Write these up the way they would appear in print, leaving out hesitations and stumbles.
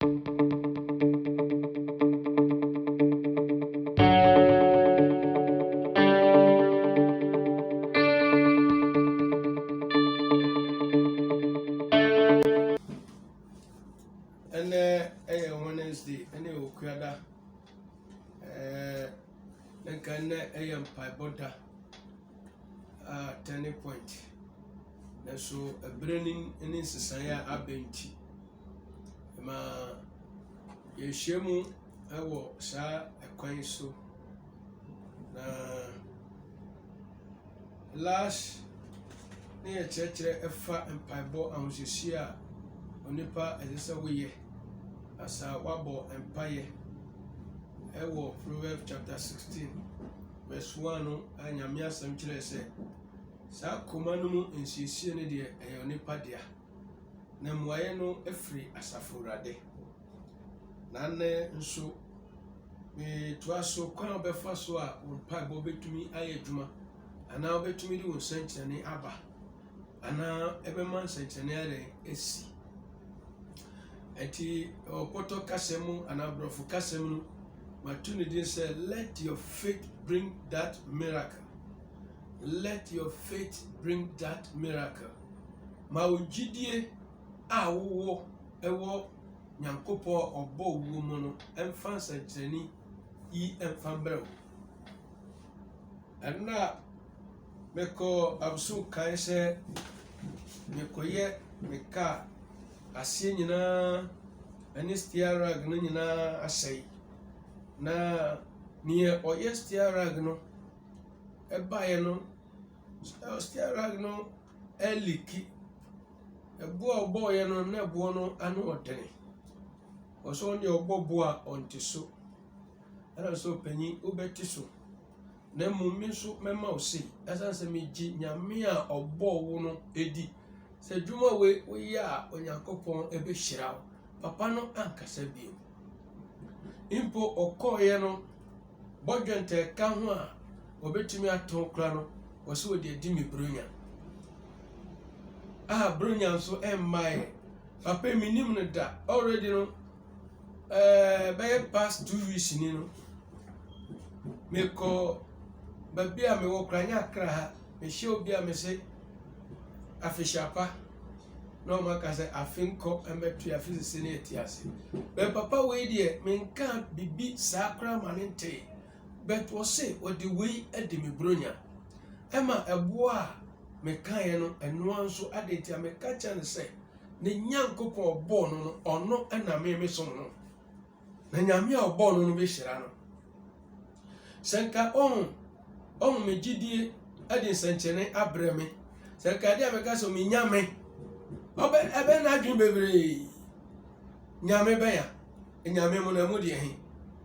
And Wednesday, and Okuada, and can Pie Bonta, turning point. And so a branding in society abenti. Ma Yeshemu, I will say a coin so. Last near church, a fat and pie ball, and was here. Onipa ezesa weye asa wabo empire ewo Proverbs chapter 16 verse 1 no anyame asem kire se sa koma no mu nsiesie ne de onipa dia na muaye no efri asafurade na ne nso me toaso kwan obefa so a wonpa bo betumi aye adwuma ana obetumi di wonsankyene aba ana ebema nsankyene are esi eti opoto kasemu anabrofo kasemu matuni din say let your faith bring that miracle. Let your faith bring that miracle. Ma ojidie a wo ewo nyankopo obo wo mu no emfa sankyereni yi emfa brew anna meko absu kan se mekoye meka asie nyina ani stiarag no nyina asai na nie oye stiarag no ebaye no stiarag no eliki ebo oboye no na ebo no anu odene oso ndi obobo a ontiso ana so panyi obeti so na mummi so mema osi asanse meji nyame a obo wo no edi se dwuma we ya Onyankopon ebe hyira papa no ankasa bi impo okoye no bodwente ka ho a obetumi aton kra no wo se odi edi mi bronya bronya so emmae papa minim no da already no by past 2 weeks ni no meko babia me wo kranya kra ha me hye obi a me se afishapa no maka say afinko embetu afisisi ne etiase be papa we die menka bibi sakra manente but wo say odi we edi me bronya ema ebo a meka ye no eno anso adeti ameka cha ne say ne nyankopon obo no ono na me so no na nyame a obo no be hyira no senka on megidie edi senchene abreme sekade ameka so mi nyame obe ebe na adwin bebre nyame be ya nyame mo na mu de hin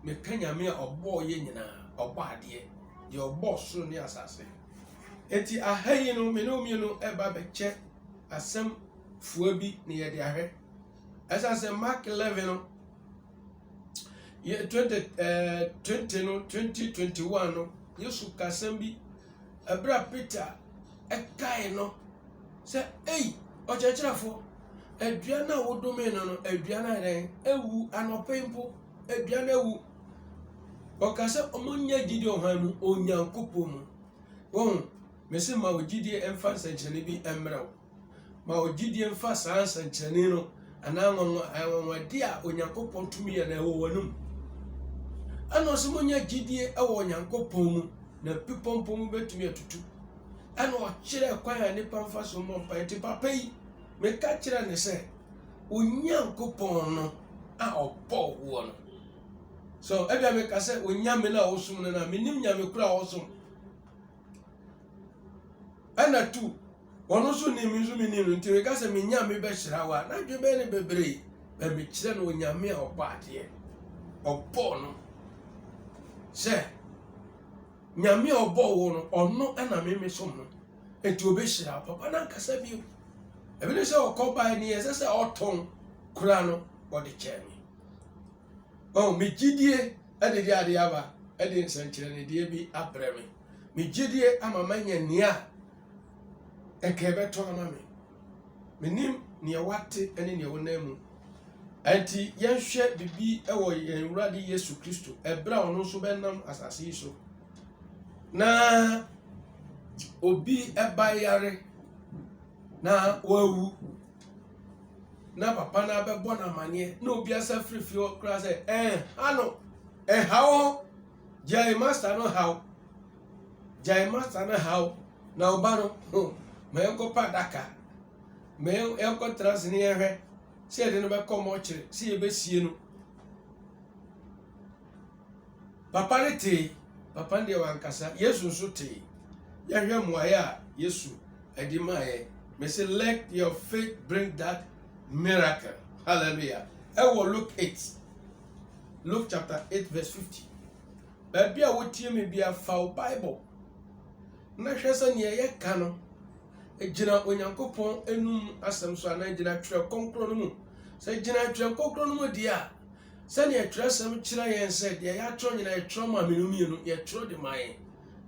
me ka nyame a obo ye nyina obo ade de obo so ni asase eti ahayi no me no mi no eba be che asem fuo bi ne ye de ahwe asase Mark 11 no ye 20 no 2021 no yesu kasem bi abra Peter ekai no se ochechirafo aduana wodome no aduana ren ewu anopempo aduana ewu okase omunya gidi ohanu onyankopo mu won mese ma ogidi emfa sanchene bi emrew ma ogidi emfa san sanchene no ananwa dia onyankopo tumi ya na ewo wanum ano se munya gidi ewo onyankopo mu na pipompo mu betumi atutu ano chire kwan ya nipa mfa so mo pa enti papa yi me ka chire ne se onyankopon no a opo wo no so ebia me ka se onyame na osum no na menim nyame kura osum ana tu wono so ni mi so mi ni nti me ka se me nyame be hyira wa na dwe be ne bebre be me chire no onyame a opo ade opo no se nyame obo wo no ono ana me som no enti obehira papa na kasa bi ebe ne se okoba ni ese oton kura no body chemi me gidie ade ade aba ade nsankyere ne de bi abreme me gidie amama nya nia ekebe to ama me menim ne wate ene ne wonamu Anti yɛnhwɛ bibi ɛwɔ yɛn Awurade Yesu Kristo ɛbra ɔno nso bɛnam asase yi so na obi ɛba yare na wawu na papa na bɛbɔ na maneɛ na obi asa firifiri hɔ kora sɛ ano ɛhaw gyae master no haw na ɔba no ma yɛnkɔpa adaka ma yɛnkɔtena se ne yɛhwɛ sɛ yɛde no bɛkɔ ma ɔkyerɛ sɛ yɛbɛsie no papa ne tee papa ne deɛ wankasa Yesu nso tee yɛhwɛ mmuaeɛ a Yesu ɛde maayɛ me say let your faith bring that miracle. Hallelujah. Luke 8. Luke chapter 8 verse 50. Baby a wotie me bia fa Bible. Na hwɛ sɛ ne yɛ ka no egyina Onyankopɔn enum asɛm so ana gyina twerɛ konkro no mu. Sɛ gyina twerɛ konkro no mu dia sɛ ne twerɛ asɛm kyerɛ yɛn sɛ deɛ yɛatwerɛ nyina yɛtwerɛ ma menum no yɛtwerɛ de ma yɛn.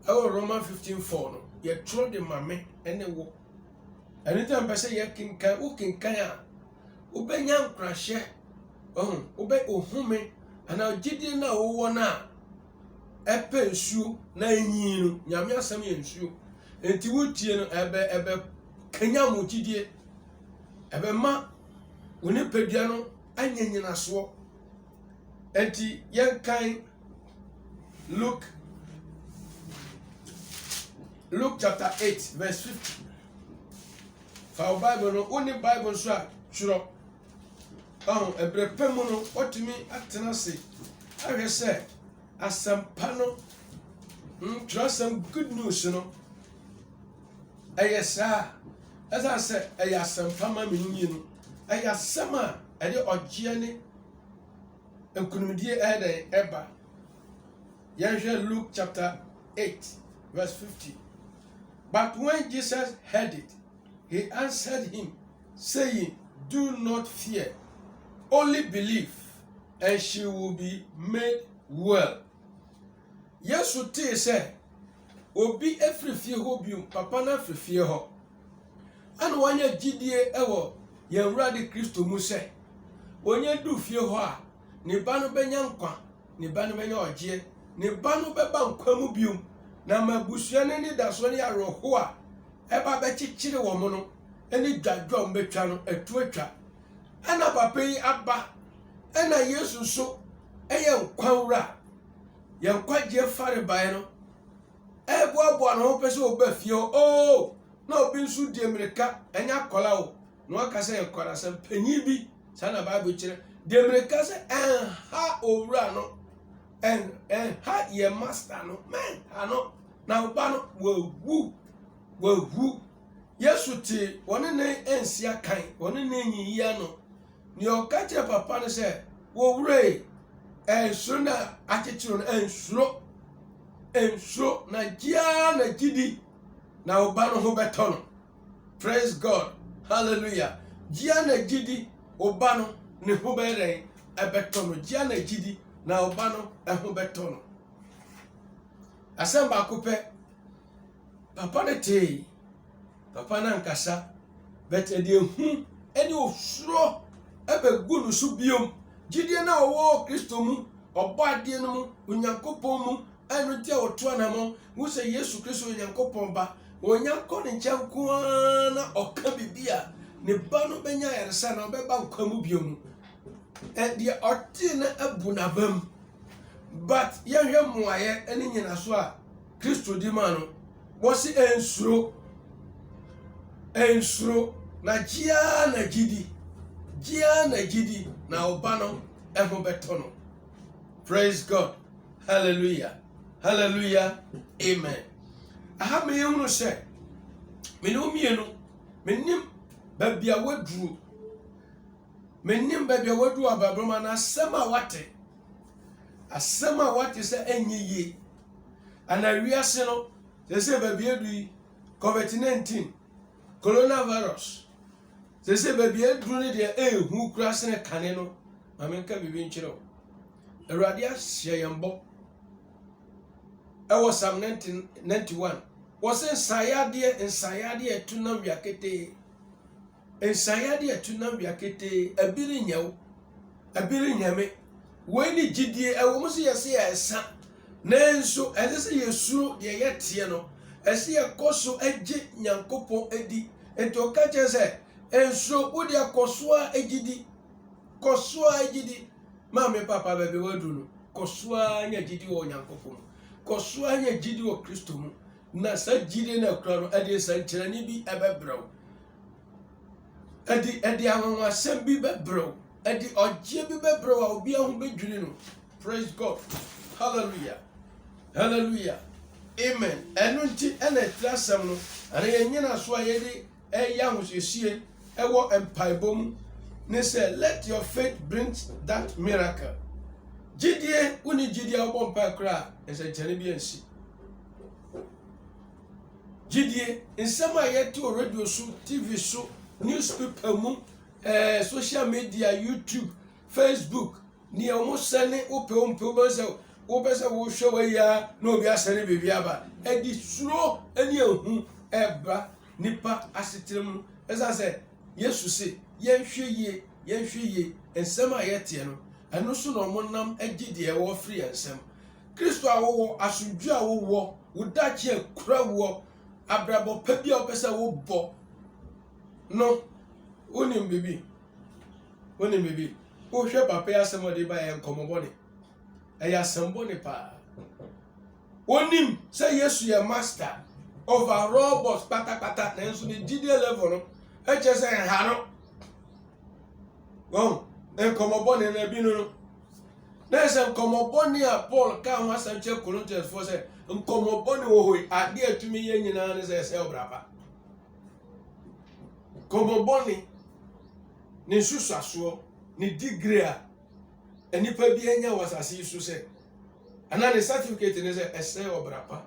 Roman 15:4 no yɛtwerɛ de ma me ene wo. Anytime person ye kinkan wo kinkan a wobenya nkrahye wobe ohume ana gidie na wo na epe nsuo na enyin no nyame asem ye nsuo enti wotie no ebe kanya mo gidie ebe ma woni pedua no anyanyina so enti yenkan Luke chapter 8 verse 50. For Bible no only Bible so a tworo ebrepem no otumi atena se ahwe se asampa no some good news no ayesa asa se ayasampa ma menyi no ayasama ade ogye ne enkunumdie eden eba yɛhwɛ Luke chapter 8 verse 50. But when Jesus heard it, he answered him, saying, do not fear, only believe, and she will be made well. Yesu te say, obi efrifie ho bium, papa na frifie ho. An wanya gidie ewo, yen Awurade Kristo mu say, onye du fie ho a, ne ba no benya nkwa, ne ba no benya ogye, ne ba no beba nkwa mu bium, na mabusua ne ni daso ne aroho a, eba bechichire wo mo no eni dwadwo mbetwa no atuatwa ana papa yi aba ana Yesu so eye nkwanwura ye nkwaje fare bae no eboabo no ho pese oba fie na obi nso die mreka enya kola wo no aka se nkora se panyi bi sana Bible kire die mreka se ha owura no ha ye master no man ano na oba no wawu Yesu ti woni ne ensia kan woni ne nyiya no ni okache papa ne se wo wure ensuro na akechiro no ensuro na gia na gidi na oba no ho beto no. Praise God. Hallelujah. Gia na gidi oba no ne ho bere ebeto no gia na gidi na oba no ho beto no. Asamba akupe papa ne te papa na nkasa bet e de hu eni ofuro ebe gunu su biom gidie na owo Kristo mu obo ade no mu Onyankopon mu anu tie oto anamo wo se Yesu Kristo Onyankopon ba onyanko ne nyanko na oka bibia ne ba no benya yeresa na obeba nkwa mu biom and the oti na abu na bam but yehwe muaye eni nyina so a Kristo di ma no wo se ensuro na gia na gidi na obano eho beto no. Praise God. Hallelujah. Hallelujah. Amen. Aha me yunu se me no mienu menim babia wadru ababroma na asema wate se enyiye anawiase no se babia du COVID-19 coronavirus se babia du ne de ehu kurase ne kane no mamenka bibi nkyere o Awurade ahye yembo ewo Psalm 91 was ensayade etunam yakete abiri nyawo abiri nyame we ni gidie ewo mo so yesi esa nanso ese yesuro de yetie no ese yekoso age nyankopon edi ento ka chese enso wo de akoso a egidi koso a egidi mame papa bebe wadu no koso a nya gidi wo nyankopon koso a nya gidi wo Kristo mu na sa gidi na kura no ade sa nkyerani bi ebebrew edi anwanwa sem bi bebrew edi ogye bi bebrew a obi ahun bedwiri no. Praise God. Hallelujah. Hallelujah. Amen. Enu nti ena trasem no ana yenyina so ayede eya hosesie ewo empaibom ne say let your faith bring that miracle. Gidie uni gidie obo mpa kra ese chane bi ansi. Gidie nsema yete o radio so TV so newspaper mu social media YouTube Facebook ni omo sene ope bo se wo pese wo hwe ya na obi asene bebi aba edi suro ani ehu eba nipa asetirem esa se Yesu se yenhwe ye ensem ayete no eno so no monam agide e wo free ensem Kristo awo asudwu awo wo dachi akura wo abrabo pa bia opese wo bo no onim bibi o hwe papa ya asem ode ba ye nkomobode eya sembo ne pa onim say Yesu ye master over robots pata na enso ne gidie level no eche say haro gon enkomobode na bi no na say enkomobode a Paul ka ho asanche Corinthians 4 say enkomobode wo hoi ade atumi ye nyina ne say obraba komobode ne susuaso ne degree a enipa bi anya wasase so se ana ne certificate ne se ese obrapa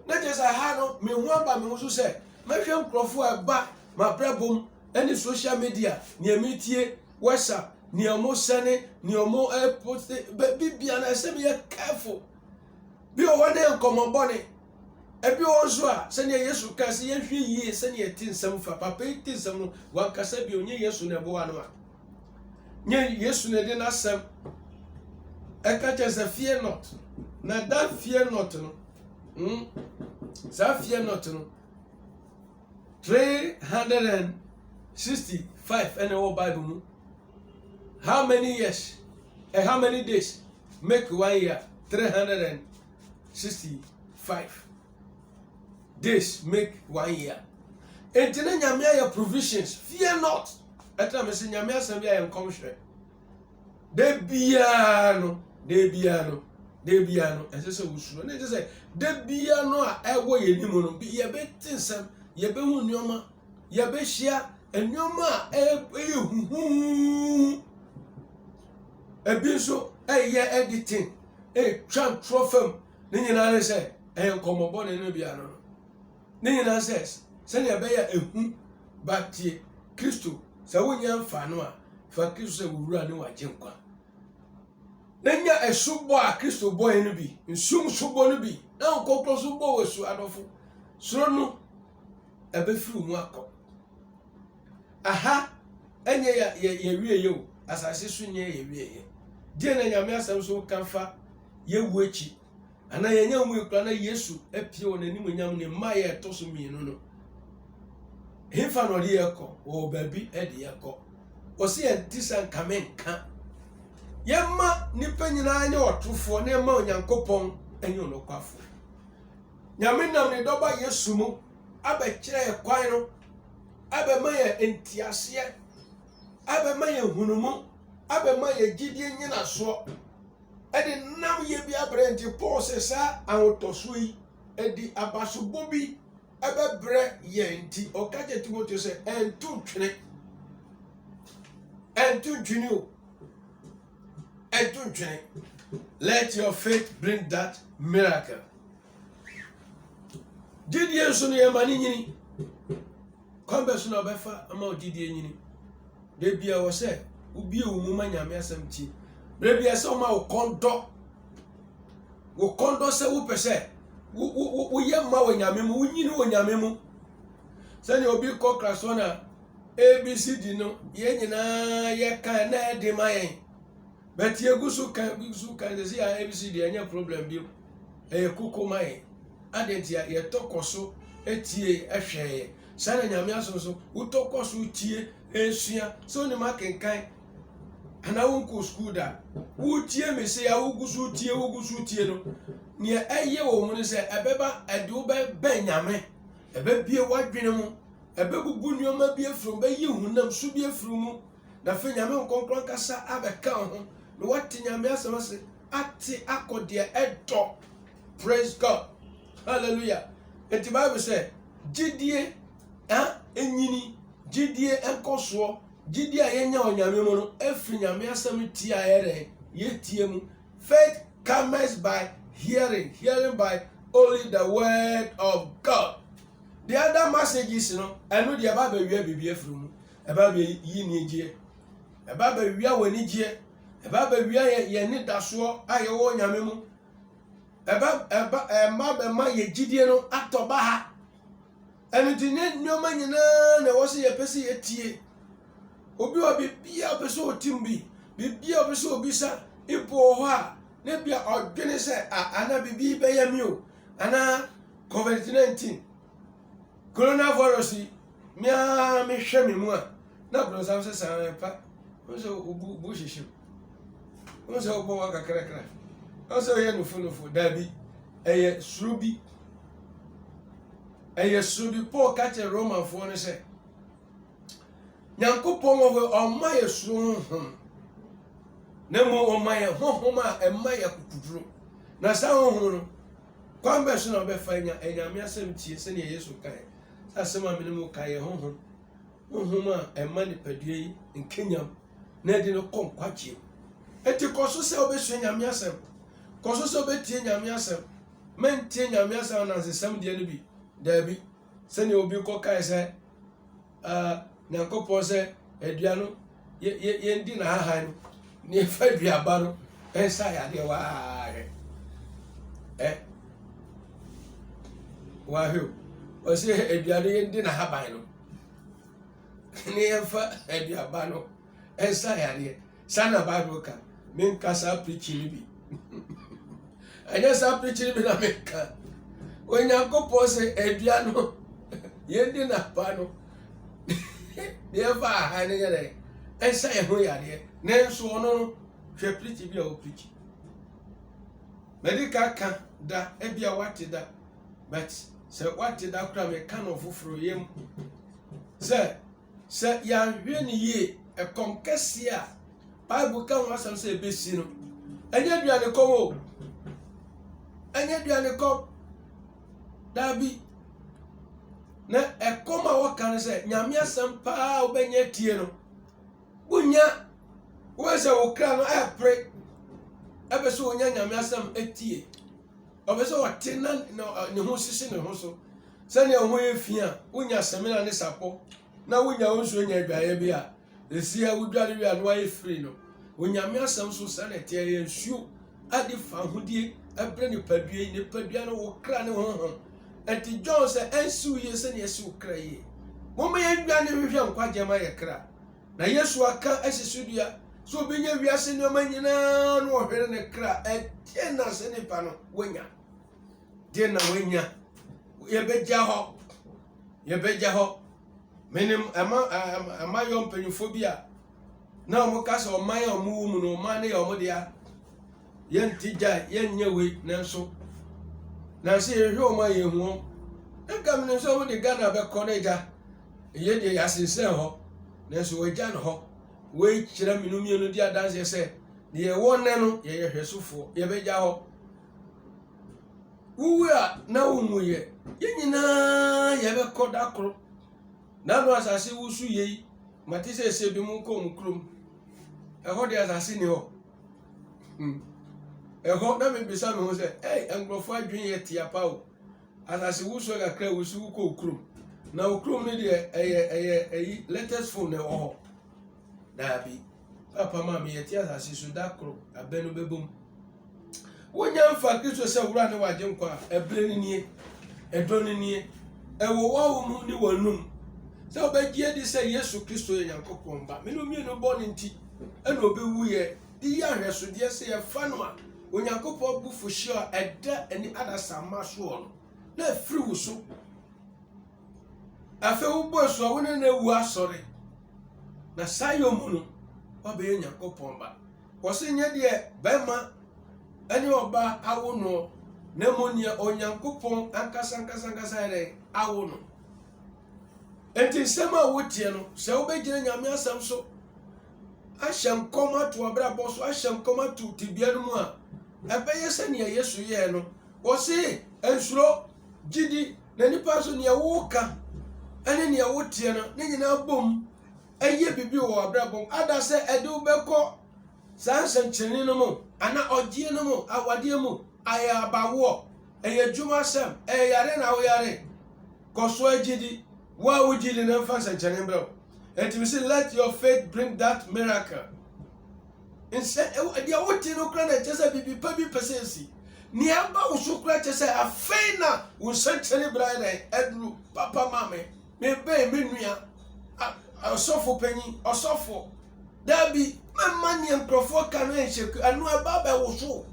na je sa ha no me hu aba me so se mahwe nkrofo aba ma brabom any social media ne emitie WhatsApp ne omo sane ne omo post bibia na se be careful bi o wane nkomobone ebi o so a se ne Yesu ka se yehwe yie se ne etinsam fa papa etinsam no wankasa bi onye Yesu ne bo anu a nye Yesu ne de na sam eka chese fear not na that fear not no fear not no 365 and our Bible no how many years and how many days make 1 year 365 days make 1 year entene nyame ya provisions fear not etra me se nyame asem ya enkomhwe de biano ese wusuro na ese de biano a ewo yenimu no ye betinsem ye behu nyoma ye behia enyoma ehuhu ebiso eye editing tran trofem ne nyina ne se enkomobo ne biano no ne nyina se ne be ya ehu batie Kristo se wonya mfa no a fa Kristo se wura ne wagenkwa nenya esubo a Kristo boy no bi nsum subo no bi na nkokro subo wesu adofo suro no ebefiru mu akọ aha enye ya wieye o asase so nye ye wieye die na nyame asem so kanfa ye wuachi ana yenya mu ekura na Yesu apie won anim nyam ne maye etoso mienu no hefa no de yekọ o baby e de yekọ o se entisan kamenka yemma nipa nyina anya otufo na yemma onyankopon enyo no kwafo nyame nam ne doba Yesu mu abekire ye kwan no abema ye entiase abema ye hunumu abema ye gidie nyina so edi nam ye bi abrenti Paul se sa ahotoso yi edi abasobo bi abebre ye nti okaje Timothy se entu twene let your faith bring that miracle. Did you so near money? Come so no befa ama didie nyini. De bia wo se ubi omuma nyame asam ti. Bre bia se o ma wo kondo se wo pese wo ye ma wo nyame mu nyini wo nyame mu. Se ne obi ko krasona ABCD no ye nyina ye kan na de mayen but ye gusu kan de see ABC de anya problem bi e kukumai adentia ye tokoso etie ehwe sana nyame asonso utokoso tie esua so ni makenkan ana wonko school da wutie me se ya wugusu tie no ne eye wo mu ne se ebeba ade wo be nyame ebe bie wadwene mu ebe bubu nneoma bie from be yi hunam so bie furu mu na fe nyame nkonkron kasa abeka ho no wati nyame asemase ati akode edo. Praise God. Hallelujah. And the Bible said, Jidie enyini, Jidie enkoso, Jidie yenya onyame mu no efri nyame asem tia ere ye tie mu. Faith comes by hearing, hearing by only the word of God. The other messages no, eno de aba ba wi bibie fru mu. Eba ba yi ni gie. Eba ba wi awani gie. Eba ba wi ye ni daso aye wo nyame mu. Ma ye jidie no atoba ha enitine nyoma nyina na wo se ye pese ye tie obi bia pese otimbi bibia pese obisa ipo ho a na bia odwene se ana bibi be yami o ana COVID-19 coronavirus mia me hwe me mu a na bro sam se san pa wo se obu hihim wo se obo wa kakrakra also ye no funufu dabi eye surubi Paul catch Roman for ne say Nyankopon wo oma ye suru na mo oma ye hohoma ema ye kukuduro na sa hohoro no kwambe so na be fanya enyame asem tie se ne Yesu kai asema menemu kai hohoma ema ne padua yi nkenyam na de no konkwache eti koso se obesu enyame asem koso so betie nyame asem mentie nyame asem na nsesam de no bi dabi se ne obi ko kai se Nyankopon se adua no ye ndi na hahan no ne fa duaba no ensa ya de wa hwe o se adua no ye ndi na haban no ne fa aduaba no ensa ya de sana Bible ka men kasa preaching bi anya sa preaching bi na meka Onyankopon se adua no ye ndi na pa no never hane yare ensa eho yare nenso ono no hwe preach bia o preach medical kan da ebia wate da but se wate da kura me kan ofoforo yem se ya hwe ni ye e konkese a Bible kan wasam se besi no anya duane kom dabi na ekoma wakan se nyame asem pa obenya tie no bunya wo se wo kra no apre abeso wonya nyame asem etie obeso watena ne ho sisi ne ho so se ne ho efia wonya semina ne sapo na wonya wonso nya adwaye bia esia wodware wi ano aye free no wonyame asem so se ne tie ye nsuo ade fa hodie abre ne padua no wo kra ne ho enti John se ensu ye se ne yesu kra ye moma ye dwa ne hwehwe nkwaje ma ye kra na Yesu aka asisudua so benya wiase ne ma nyina no hwere ne kra etie na se ne pa no wonya de na wonya ye beja ho menim ama yo mpanyufobia na omo kasa o man omo mu no man ne omo dia ye ntija ye nyewe nanso na se ehwe o ma ye hu eka me so mo de Ghana be koneja ye de yasinse ho na so waja no ho we kira minu mienu di adanse se de ye wonne no ye hwesofo ye beja ho wuwa na wumu ye nyina ye be koda kro na no asase wusu ye mati se bi mu ko mu krum eho de asase ni ho eho na me bisa me ho se engrofo adwen ye tia pa o asase wusu ga kra wusu ko krum na okrum ni de eye latest phone na ho na bi papa ma me ye tia asase su da kro abenu bebum wonya mfa Kristo se wura ne waje nkwa ebre ni nie edoni nie ewo wo mu ni wanum se obegie di se Yesu Kristo ye Nyankopon ba me no mi no boni nti e no obewu ye di ahwesodeɛ sɛ yɛfa no a onyankopɔn bu fuhye a ɛda ani adasama soɔ no na afiri wo so afei wobɔ so a wone na wu asɔre na saa yɛ mu no wabɛyɛ nyankopɔn ba wɔse nyɛ deɛ bɛma ɛne ɔba awo no na mo nea onyankopɔn ankasa yɛrɛ awo no enti nsɛm a wotie no sɛ wobɛgyina nyame asɛm so ahyɛ nkɔm ato abrabɔ so ahyɛ nkɔm ato tibia no mu a ɛbɛyɛ sɛnea Yesu yɛɛ no wɔse nsuro gyidi na nipa so nea woka ɛne nea wotie no ne nyinaa bom ɛyɛ bibi wɔ abrabɔ ada sɛ ɛde wobɛkɔ saa nsɛnkyerɛnne no mu ana ɔgyeɛ no mu awadeɛ mu ayɛ abawoɔ ɛyɛ dwuma asɛm ɛyɛ yare na woyare kɔso agyidi wo a wogyidi na mfa nsɛnkyerɛnne brɛ and we say let your faith bring that miracle instead deɛ wote no kora na ɛkyɛ sɛ bibi pa bi pɛ sɛ si nea aba wo so kora kyɛ sɛ afei na wo nsɛnkyerɛnne brɛ dɛ aduru papa mame mebɛɛ me nua ɔsɔfo panyin ɔsɔfo dabi mamma nea nkurɔfoɔ ka no ɛnhyɛ ano aba bɛwo so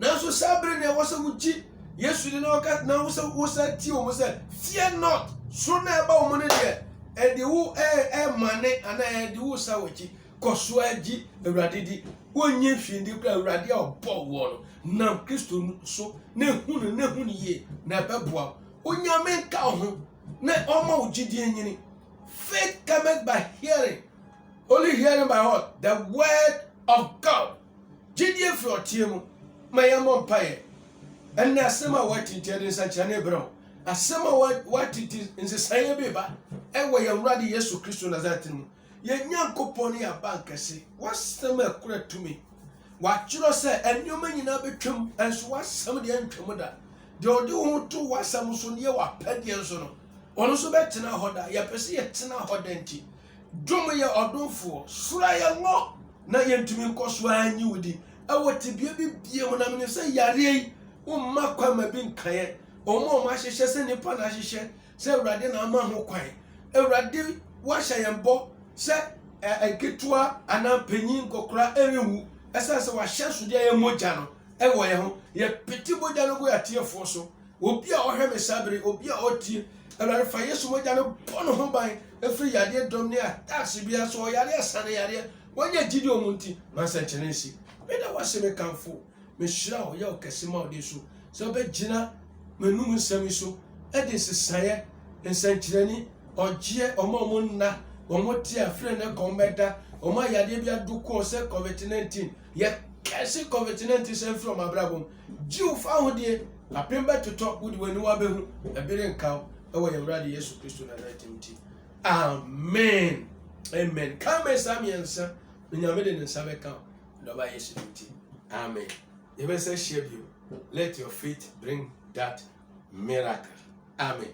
nanso saa bere ne ɛwɔ sɛ wogyi Yesu de na ɔka na wo sɛ tie wo sɛ fear not so na ɛba wo no deɛ ɛde wo mane ana ɛde wo sa wɔkyi kɔso agyi Awurade di wonye hwindi kura Awurade a ɔbɔ wo no nam Kristo so na ehunu yie na ɛbɛboa onyame nka ho na ɔma wo gyidie nyini. Faith cometh by hearing, only hearing by what? The word of God. Gyidie fi ɔtie mu ma yɛmmɔ mpaeɛ ɛnna asɛm a wɔatete de nsakyerɛnne brɛ wo asɛm a wɔatete nsesaeɛ bi ba ɛwɔ yɛn Awurade Yesu Kristo Nasaret mu yɛn Nyankopɔn ne yɛaba nkɛse wasɛm a ɛkora tumi wakyerɛ sɛ nneɛma nyinaa bɛtwam ɛnso wasɛm deɛ ntwam da deɛ ɔde wo ho to wasɛm so ne yɛ wapɛdeɛ nso no ɔno nso bɛtena hɔ da yɛpɛ sɛ yɛtena hɔ da nti dwom yɛ ɔdomfoɔ sora yɛ ngɔ na yɛntumi nkɔ so anyi wo di ɛwɔ tibia bi bie mu na mene sɛ yare yi womma kwan ma bi nkaeɛ ɔmo ahyehyɛ sɛ nipa na ahyehyɛ sɛ Awurade na ama ho kwan Awurade wahyɛ yɛn bɔ sɛ ɛketewa anaa panyin nkɔkora ɛnwu ɛsɛ sɛ wahyɛ sodeɛ yɛ mogya no ɛwɔ yɛn ho yɛpete mogya no go yɛatiefoɔ so obi a ɔhwɛ me sabere obi a ɔtie Awurade fa Yesu mogya no bɔ no ho ban ɛfiri yadeɛ dɔm ne ataase bia so ɔyare asane yareɛ wɔnyɛ gyidi ɔmo nti mansɛnkyerɛnne nsi meda wase me kamfo mehyira wo yɛ ɔkɛse ma ɔde so sɛ wobɛgyina manum nsɛm so ɛde nsesaeɛ nsɛnkyerɛnne ɔgyeɛ ɔmo nna ɔmo te afrɛ ne kɔn bɛda ɔmo ayadeɛ bi adokɔ sɛ COVID-19 yɛ kɛse COVID-19 sɛ mfiri ɔmo abrabom gyew fa ahodeɛ apem bɛtotɔ wode w'ani wabɛhu ɛbere nkaw ɛwɔ yɛn Awurade Yesu Kristo Nasaret nti amen amen kame saa mmiɛnsa nyame de ne nsa bɛka dɔba Yesu nti amen yɛbɛsɛ hyia bio let your faith bring that miracle amen.